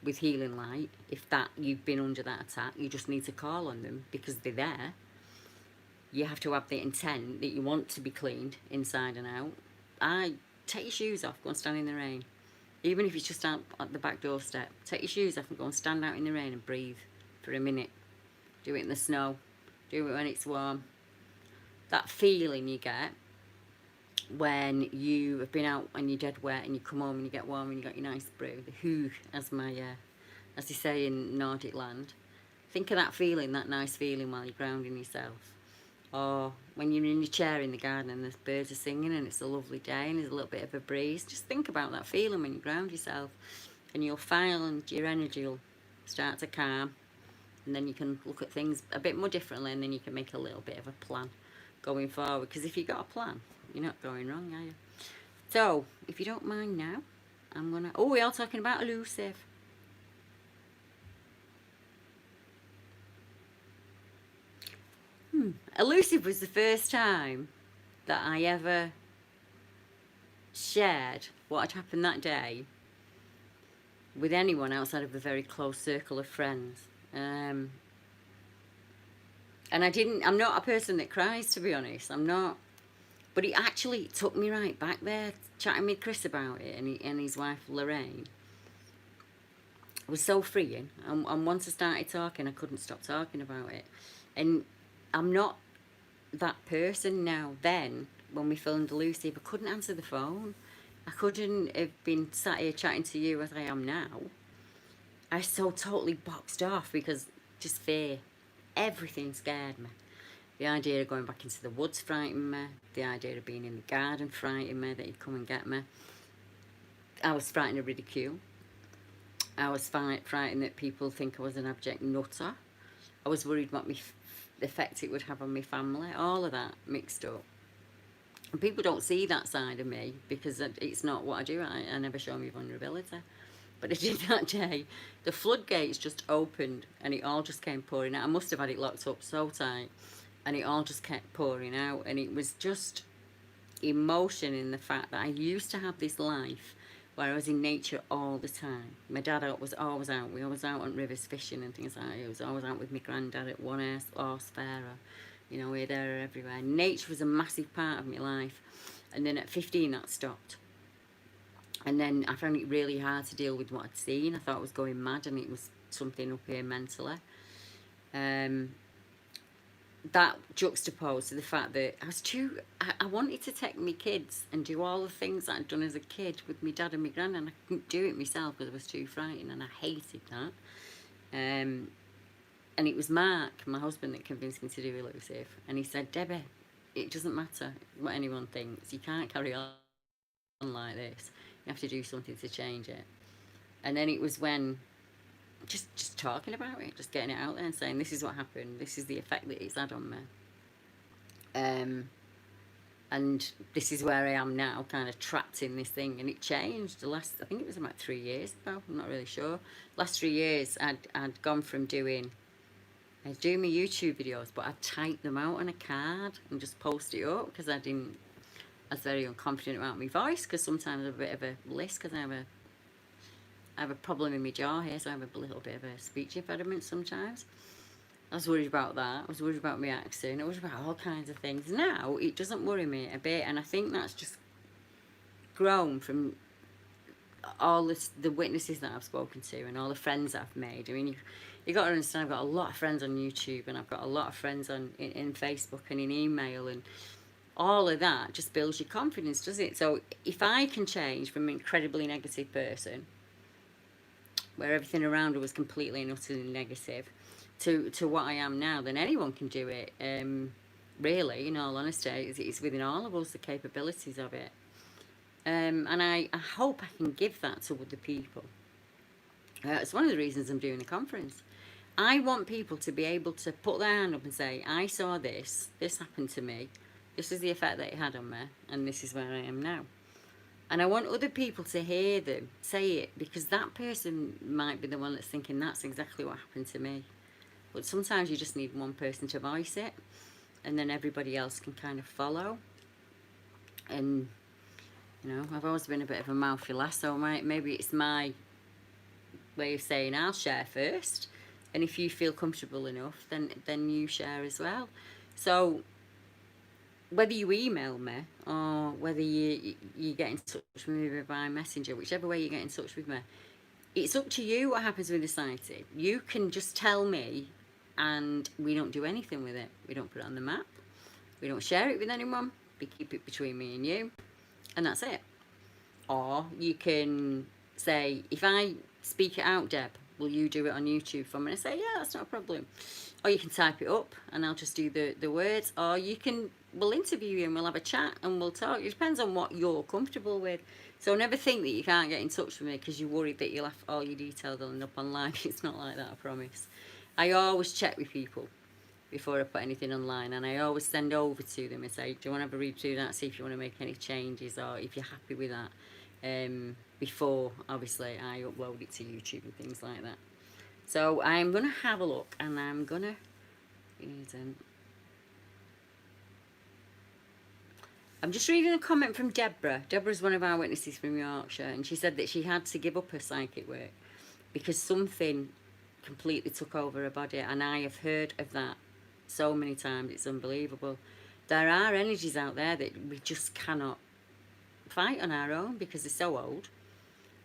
with healing light. If that you've been under that attack, you just need to call on them because they're there. You have to have the intent that you want to be cleaned inside and out. Take your shoes off, go and stand in the rain. Even if it's just out at the back doorstep, take your shoes off and go and stand out in the rain and breathe for a minute. Do it in the snow. Do it when it's warm. That feeling you get when you have been out and you're dead wet and you come home and you get warm and you got your nice brew, the hoog, as they say in Nordic land. Think of that feeling, that nice feeling while you're grounding yourself. Or when you're in your chair in the garden and the birds are singing and it's a lovely day and there's a little bit of a breeze. Just think about that feeling when you ground yourself, and you'll find your energy will start to calm, and then you can look at things a bit more differently, and then you can make a little bit of a plan going forward. Because if you've got a plan, you're not going wrong, are you? So, if you don't mind now, I'm going to... Oh, we are talking about elusive. Elusive was the first time that I ever shared what had happened that day with anyone outside of a very close circle of friends. And I'm not a person that cries, to be honest. I'm not. But it actually took me right back there, chatting with Chris about it and his wife Lorraine. It was so freeing. And once I started talking, I couldn't stop talking about it. And I'm not that person now. Then, when we filmed Elusive, I couldn't answer the phone. I couldn't have been sat here chatting to you as I am now. I was so totally boxed off because just fear. Everything scared me. The idea of going back into the woods frightened me. The idea of being in the garden frightened me, that he'd come and get me. I was frightened of ridicule. I was frightened that people think I was an abject nutter. I was worried about the effect it would have on my family. All of that mixed up. And people don't see that side of me because it's not what I do. I never show me vulnerability. But I did that day. The floodgates just opened and it all just came pouring out. I must have had it locked up so tight. And it all just kept pouring out. And it was just emotion in the fact that I used to have this life where I was in nature all the time. My dad was always out. We always out on rivers fishing and things like that. He was always out with my granddad at one horse fair. You know, we're there everywhere. Nature was a massive part of my life. And then at 15, that stopped. And then I found it really hard to deal with what I'd seen. I thought I was going mad and it was something up here mentally. That juxtaposed to the fact that I wanted to take my kids and do all the things that I'd done as a kid with my dad and my granddad, and I couldn't do it myself because I was too frightened, and I hated that. And it was Mark, my husband, that convinced me to do Elusive. And he said, Debbie, it doesn't matter what anyone thinks. You can't carry on like this. You have to do something to change it. And then it was when just talking about it, just getting it out there and saying, this is what happened, this is the effect that it's had on me. And this is where I am now, kind of trapped in this thing. And it changed I think it was about 3 years ago, I'm not really sure. Last 3 years, I'd gone from doing my YouTube videos, but I'd type them out on a card and just post it up because I was very unconfident about my voice, because sometimes I have a bit of a lisp because I have a problem in my jaw here, so I have a little bit of a speech impediment sometimes. I was worried about that. I was worried about my accent. I was worried about all kinds of things. Now, it doesn't worry me a bit, and I think that's just grown from all the witnesses that I've spoken to and all the friends I've made. I mean, you got to understand, I've got a lot of friends on YouTube, and I've got a lot of friends in Facebook and in email, and all of that just builds your confidence, doesn't it? So if I can change from an incredibly negative person, where everything around her was completely and utterly negative, to what I am now, then anyone can do it. Really, in all honesty, it's within all of us, the capabilities of it. And I hope I can give that to other people. It's one of the reasons I'm doing the conference. I want people to be able to put their hand up and say, I saw this happened to me, this is the effect that it had on me, and this is where I am now. And I want other people to hear them say it, because that person might be the one that's thinking, that's exactly what happened to me. But sometimes you just need one person to voice it, and then everybody else can kind of follow. And, you know, I've always been a bit of a mouthy lass, so maybe it's my way of saying I'll share first. And if you feel comfortable enough, then you share as well. So whether you email me or whether you get in touch with me by messenger, whichever way you get in touch with me, it's up to you what happens with the sighting. You can just tell me and we don't do anything with it. We don't put it on the map. We don't share it with anyone. We keep it between me and you, and that's it. Or you can say, if I speak it out, Deb, will you do it on YouTube for me? And I say, yeah, that's not a problem. Or you can type it up and I'll just do the words. Or we'll interview you and we'll have a chat and we'll talk. It depends on what you're comfortable with. So never think that you can't get in touch with me because you're worried that you'll have all your details end up online. It's not like that, I promise. I always check with people. before I put anything online, and I always send over to them and say, do you want to have a read through that, see if you want to make any changes, or if you're happy with that, before obviously I upload it to YouTube and things like that. So I'm gonna have a look, and I'm gonna I'm just reading a comment from Deborah. Deborah's one of our witnesses from Yorkshire, and she said that she had to give up her psychic work because something completely took over her body, and I have heard of that so many times, it's unbelievable. There are energies out there that we just cannot fight on our own because they're so old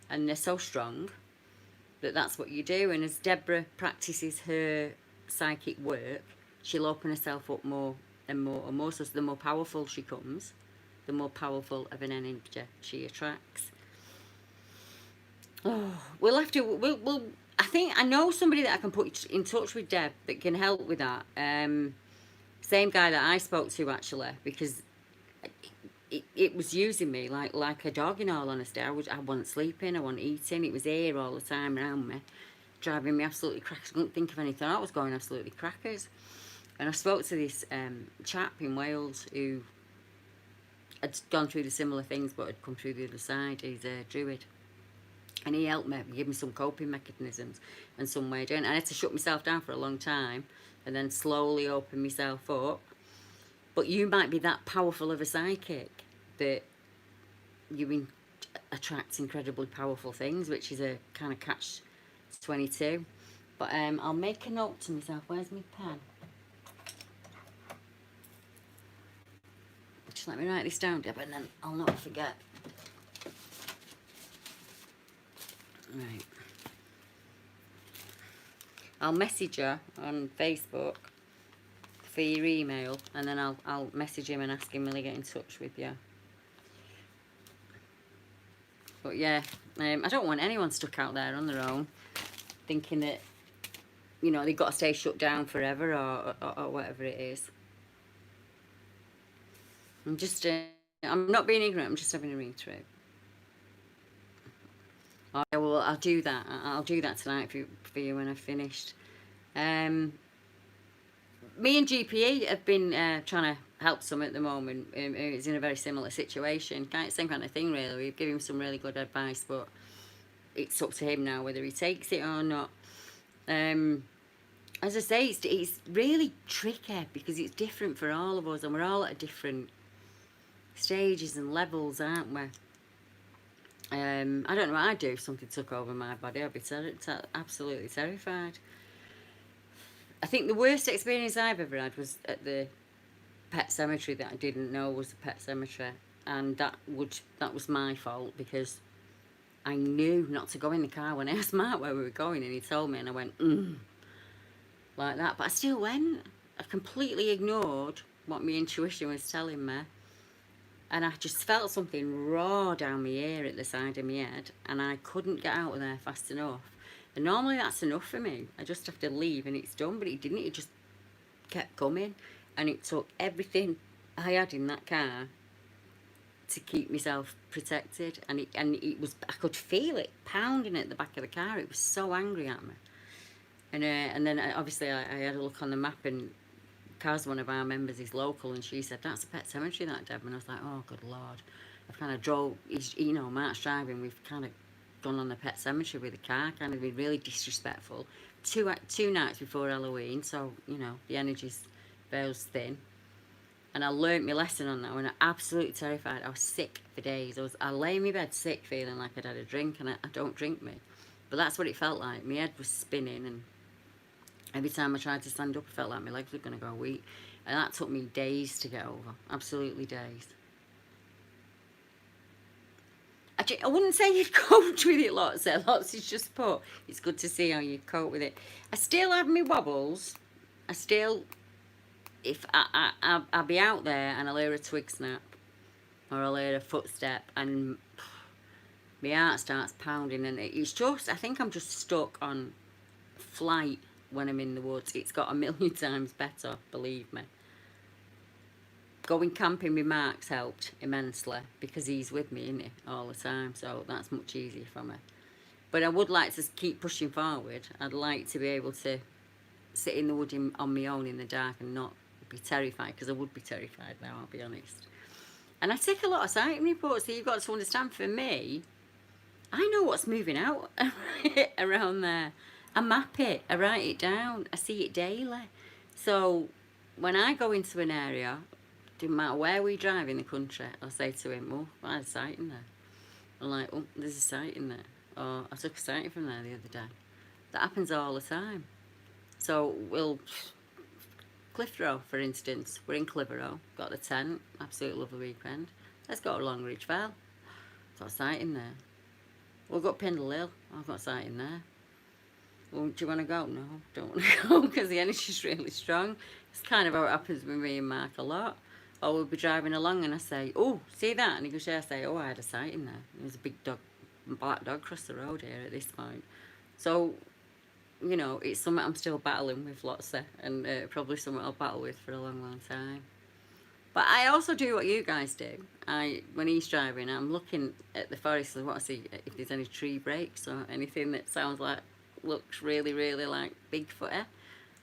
and they're so strong that that's what you do. And as Deborah practices her psychic work, she'll open herself up more and more and more. So the more powerful she comes, the more powerful of an energy she attracts. Oh, we'll have to, we'll I think I know somebody that I can put in touch with, Deb, that can help with that. Same guy that I spoke to, actually, because it was using me like a dog, in all honesty. I wasn't sleeping, I wasn't eating. It was here all the time around me, driving me absolutely crackers. I couldn't think of anything. I was going absolutely crackers. And I spoke to this chap in Wales who had gone through the similar things but had come through the other side. He's a druid. And he helped me, give me some coping mechanisms and some way of doing it. I had to shut myself down for a long time and then slowly open myself up. But you might be that powerful of a psychic that you attract incredibly powerful things, which is a kind of catch-22. But I'll make a note to myself. Where's my pen? Just let me write this down, Deb, and then I'll not forget. Right. I'll message her on Facebook for your email, and then I'll message him and ask him will he get in touch with you. But yeah, I don't want anyone stuck out there on their own, thinking that, you know, they've got to stay shut down forever or whatever it is. I'm not being ignorant, I'm just having a read through. Well, I'll do that. I'll do that tonight for you when I've finished. Me and GPE have been trying to help some at the moment. It's in a very similar situation. Same kind of thing, really. We've given him some really good advice, but it's up to him now whether he takes it or not. As I say, it's really tricky because it's different for all of us, and we're all at different stages and levels, aren't we? I don't know what I'd do if something took over my body. I'd be absolutely terrified. I think the worst experience I've ever had was at the pet cemetery that I didn't know was a pet cemetery, and that was my fault because I knew not to go in the car when I asked Mark where we were going, and he told me, and I went like that. But I still went. I completely ignored what my intuition was telling me. And I just felt something raw down my ear at the side of my head, and I couldn't get out of there fast enough. And normally that's enough for me. I just have to leave and it's done, but it didn't. It just kept coming, and it took everything I had in that car to keep myself protected. And it was, I could feel it pounding at the back of the car. It was so angry at me. And then obviously I had a look on the map, and Kaz, one of our members, is local, and she said, that's a pet cemetery, that, Deb. And I was like, oh, good Lord. I've kind of drove, you know, Mark's driving, we've kind of gone on the pet cemetery with the car, kind of been really disrespectful. Two nights before Halloween, so, you know, the energy's veil's thin. And I learnt my lesson on that when I absolutely terrified. I was sick for days. I lay in my bed sick, feeling like I'd had a drink, and I don't drink me. But that's what it felt like. My head was spinning, and every time I tried to stand up, I felt like my legs were going to go weak. And that took me days to get over. Absolutely days. I wouldn't say you'd coped with it lots. Lots is just put. It's good to see how you cope with it. I still have my wobbles. I still, if I'll be out there and I'll hear a twig snap, or I'll hear a footstep, and my heart starts pounding, and it's just, I think I'm just stuck on flight when I'm in the woods. It's got a million times better, believe me. Going camping with Mark's helped immensely because he's with me, isn't he, all the time, so that's much easier for me. But I would like to keep pushing forward. I'd like to be able to sit in the wood on my own in the dark and not be terrified, because I would be terrified now, I'll be honest. And I take a lot of sighting reports, so you've got to understand, for me, I know what's moving out around there. I map it, I write it down, I see it daily. So when I go into an area, no matter where we drive in the country, I'll say to him, oh, there's a sighting there. I'm like, oh, there's a sighting there. Or I took a sighting from there the other day. That happens all the time. So we'll, Clitheroe, for instance, we're in Clitheroe, got the tent, absolutely lovely weekend. Let's go to Longreach Fell, got a sighting there. We'll go up Pendle Hill, I've got a sighting there. Well, do you want to go? No, don't want to go, because the energy's really strong. It's kind of how it happens with me and Mark a lot. Or we'll be driving along and I say, oh, see that? And he goes, yeah. I say, oh, I had a sighting there. There's a big dog, black dog across the road here at this point. So, you know, it's something I'm still battling with lots of, and probably something I'll battle with for a long, long time. But I also do what you guys do. When he's driving, I'm looking at the forest and I want to see if there's any tree breaks or anything that sounds like, looks really, really like Bigfooter.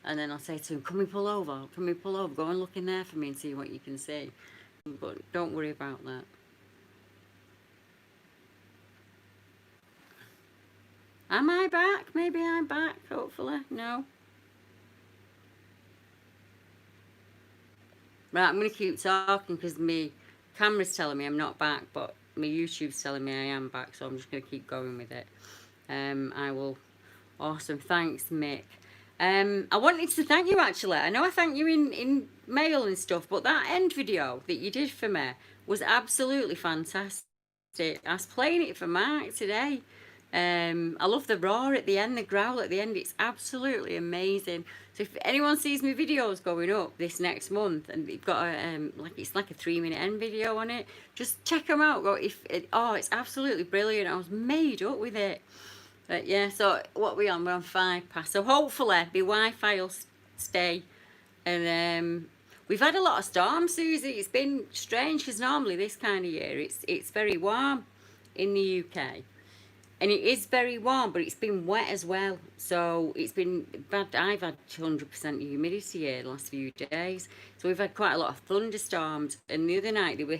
And then I'll say to him, come and pull over, go and look in there for me and see what you can see. But don't worry about that. Am I back? Maybe I'm back, hopefully. No. Right, I'm going to keep talking because my camera's telling me I'm not back, but my YouTube's telling me I am back, so I'm just going to keep going with it. I will. Awesome. Thanks, Mick. I wanted to thank you, actually. I know I thanked you in mail and stuff, but that end video that you did for me was absolutely fantastic. I was playing it for Mark today. I love the roar at the end, the growl at the end. It's absolutely amazing. So if anyone sees my videos going up this next month and you've got a it's like a 3-minute end video on it, just check them out. Go it's absolutely brilliant. I was made up with it. But yeah, so what we're on 5 past. So hopefully the Wi-Fi will stay. And we've had a lot of storms, Susie. It's been strange because normally this kind of year it's very warm in the UK. And it is very warm, but it's been wet as well. So it's been bad. I've had 100% humidity here the last few days. So we've had quite a lot of thunderstorms. And the other night they were